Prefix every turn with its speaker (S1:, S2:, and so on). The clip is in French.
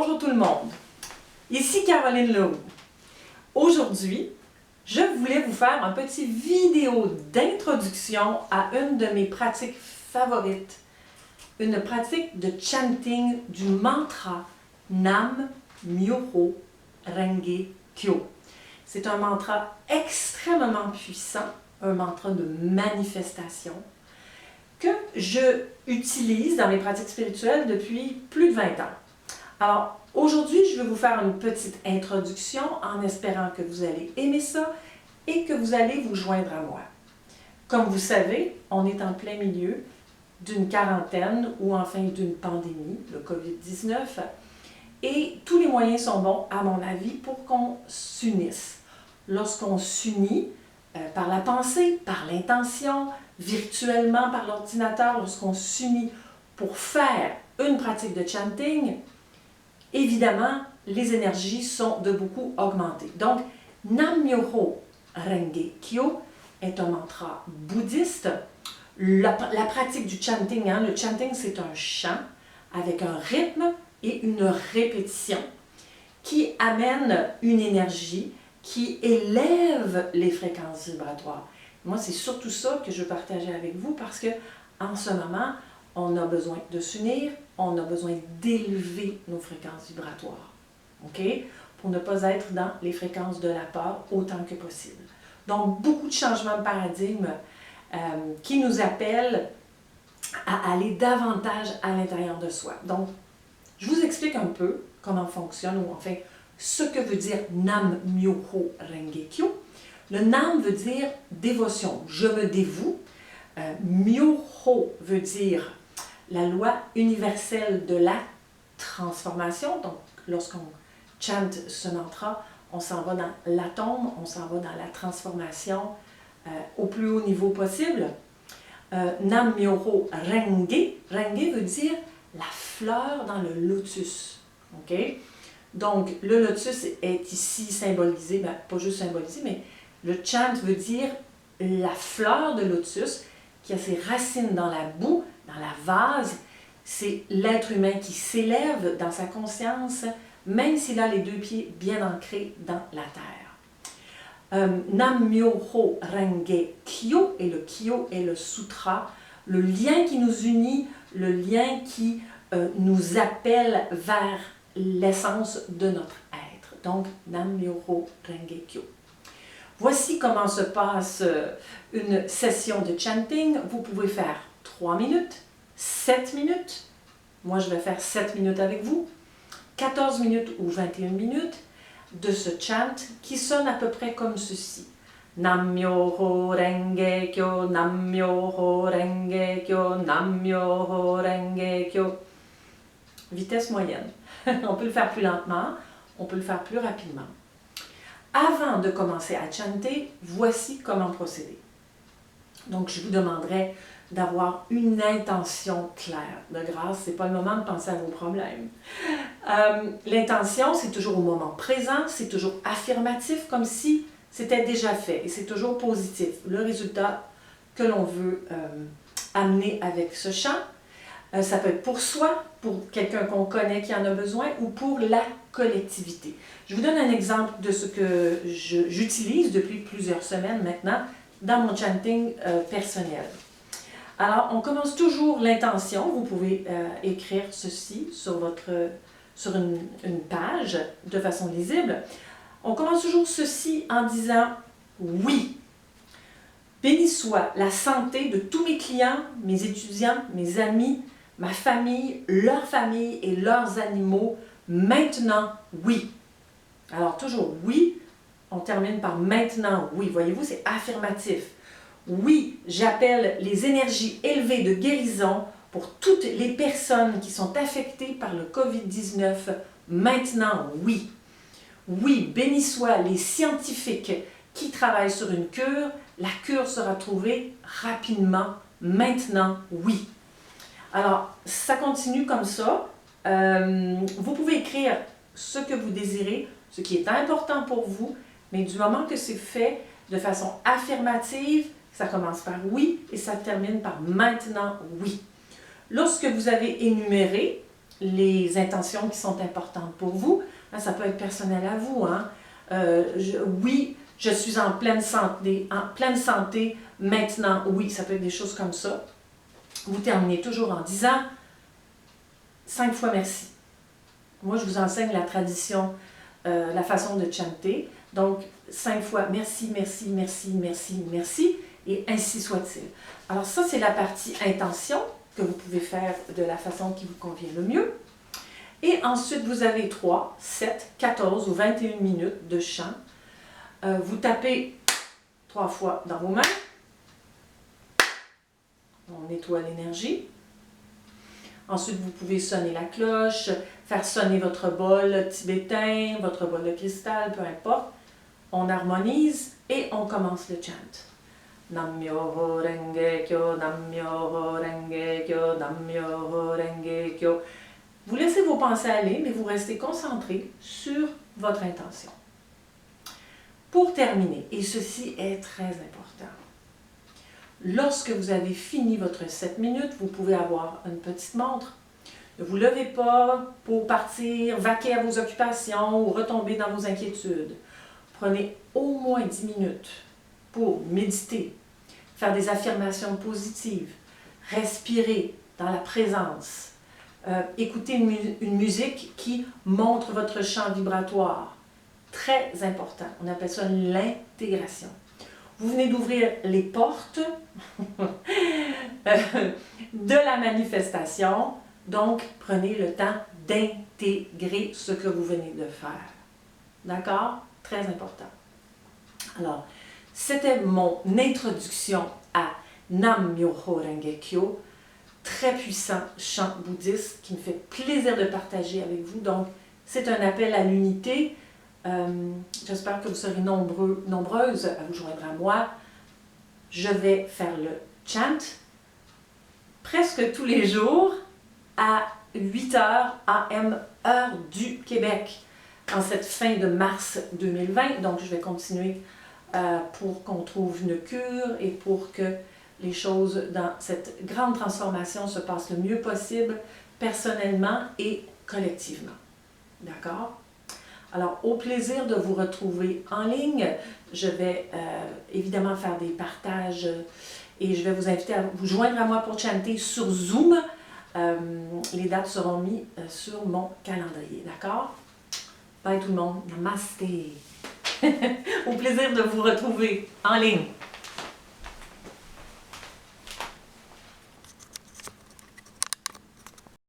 S1: Bonjour tout le monde, ici Caroline Leroux. Aujourd'hui, je voulais vous faire un petit vidéo d'introduction à une de mes pratiques favorites, une pratique de chanting du mantra Nam Myoho Renge Kyo. C'est un mantra extrêmement puissant, un mantra de manifestation que je utilise dans mes pratiques spirituelles depuis plus de 20 ans. Alors, aujourd'hui, je vais vous faire une petite introduction en espérant que vous allez aimer ça et que vous allez vous joindre à moi. Comme vous savez, on est en plein milieu d'une quarantaine ou enfin d'une pandémie, le COVID-19, et tous les moyens sont bons, à mon avis, pour qu'on s'unisse. Lorsqu'on s'unit par la pensée, par l'intention, virtuellement par l'ordinateur, lorsqu'on s'unit pour faire une pratique de chanting, évidemment, les énergies sont de beaucoup augmentées. Donc, Nam Myoho Renge Kyo est un mantra bouddhiste. La pratique du chanting, le chanting c'est un chant avec un rythme et une répétition qui amène une énergie qui élève les fréquences vibratoires. Moi, c'est surtout ça que je veux partager avec vous parce que en ce moment, on a besoin de s'unir, on a besoin d'élever nos fréquences vibratoires, OK? Pour ne pas être dans les fréquences de la peur autant que possible. Donc, beaucoup de changements de paradigme qui nous appellent à aller davantage à l'intérieur de soi. Donc, je vous explique un peu comment fonctionne, ou enfin, ce que veut dire Nam Myoho Renge Kyo. Le Nam veut dire dévotion, je me dévoue. Myoho veut dire la loi universelle de la transformation. Donc, lorsqu'on chante ce mantra, on s'en va dans l'atome, on s'en va dans la transformation au plus haut niveau possible. Nam Myoho Renge, Renge veut dire la fleur dans le lotus. OK? Donc, le lotus est ici symbolisé, pas juste symbolisé, mais le chant veut dire la fleur de lotus qui a ses racines dans la boue, dans la vase. C'est l'être humain qui s'élève dans sa conscience, même s'il a les deux pieds bien ancrés dans la terre. Nam Myoho Renge Kyo, et le Kyo est le sutra, le lien qui nous unit, le lien qui nous appelle vers l'essence de notre être. Donc, Nam Myoho Renge Kyo. Voici comment se passe une session de chanting. Vous pouvez faire 3 minutes, 7 minutes. Moi, je vais faire 7 minutes avec vous. 14 minutes ou 21 minutes de ce chant qui sonne à peu près comme ceci. Nam Myoho Renge Kyo, Nam Myoho Renge Kyo, Nam Myoho Renge Kyo. Vitesse moyenne. On peut le faire plus lentement, on peut le faire plus rapidement. Avant de commencer à chanter, voici comment procéder. Donc, je vous demanderai d'avoir une intention claire. De grâce, ce n'est pas le moment de penser à vos problèmes. L'intention, c'est toujours au moment présent, c'est toujours affirmatif, comme si c'était déjà fait, et c'est toujours positif. Le résultat que l'on veut amener avec ce chant, ça peut être pour soi, pour quelqu'un qu'on connaît qui en a besoin, ou pour la collectivité. Je vous donne un exemple de ce que j'utilise depuis plusieurs semaines maintenant dans mon chanting personnel. Alors, on commence toujours l'intention. Vous pouvez écrire ceci sur une page de façon lisible. On commence toujours ceci en disant « Oui ». Béni soit la santé de tous mes clients, mes étudiants, mes amis, ma famille, leur famille et leurs animaux. Maintenant, oui. Alors, toujours oui, on termine par maintenant, oui. Voyez-vous, c'est affirmatif. Oui, j'appelle les énergies élevées de guérison pour toutes les personnes qui sont affectées par le COVID-19. Maintenant, oui. Oui, béni soient les scientifiques qui travaillent sur une cure. La cure sera trouvée rapidement. Maintenant, oui. Alors, ça continue comme ça. Vous pouvez écrire ce que vous désirez, ce qui est important pour vous, mais du moment que c'est fait de façon affirmative, ça commence par oui et ça termine par maintenant oui. Lorsque vous avez énuméré les intentions qui sont importantes pour vous. Ça peut être personnel à vous. Hein? Oui, je suis en pleine santé maintenant. Oui, ça peut être des choses comme ça. Vous terminez toujours en disant 5 fois merci. Moi, je vous enseigne la tradition, la façon de chanter. Donc, 5 fois merci, merci, merci, merci, merci, et ainsi soit-il. Alors ça, c'est la partie intention que vous pouvez faire de la façon qui vous convient le mieux. Et ensuite, vous avez 3, 7, 14 ou 21 minutes de chant. Vous tapez 3 fois dans vos mains. On nettoie l'énergie. Ensuite, vous pouvez sonner la cloche, faire sonner votre bol tibétain, votre bol de cristal, peu importe. On harmonise et on commence le chant. Nam-myoho Renge Kyo, Nam-myoho Renge Kyo, Nam-myoho Renge Kyo. Vous laissez vos pensées aller, mais vous restez concentré sur votre intention. Pour terminer, et ceci est très important, lorsque vous avez fini votre 7 minutes, vous pouvez avoir une petite montre. Ne vous levez pas pour partir, vaquer à vos occupations ou retomber dans vos inquiétudes. Prenez au moins 10 minutes pour méditer, faire des affirmations positives, respirer dans la présence, écouter une musique qui montre votre champ vibratoire. Très important. On appelle ça l'intégration. Vous venez d'ouvrir les portes de la manifestation. Donc, prenez le temps d'intégrer ce que vous venez de faire. D'accord? Très important. Alors, c'était mon introduction à Nam-myoho Renge Kyo, très puissant chant bouddhiste qui me fait plaisir de partager avec vous. Donc, c'est un appel à l'unité. J'espère que vous serez nombreuses à vous joindre à moi. Je vais faire le chant presque tous les jours à 8h AM, heure du Québec, en cette fin de mars 2020. Donc, je vais continuer pour qu'on trouve une cure et pour que les choses dans cette grande transformation se passent le mieux possible, personnellement et collectivement. D'accord? Alors, au plaisir de vous retrouver en ligne. Je vais évidemment faire des partages et je vais vous inviter à vous joindre à moi pour chanter sur Zoom. Les dates seront mises sur mon calendrier, d'accord? Bye tout le monde. Namasté. Au plaisir de vous retrouver en ligne.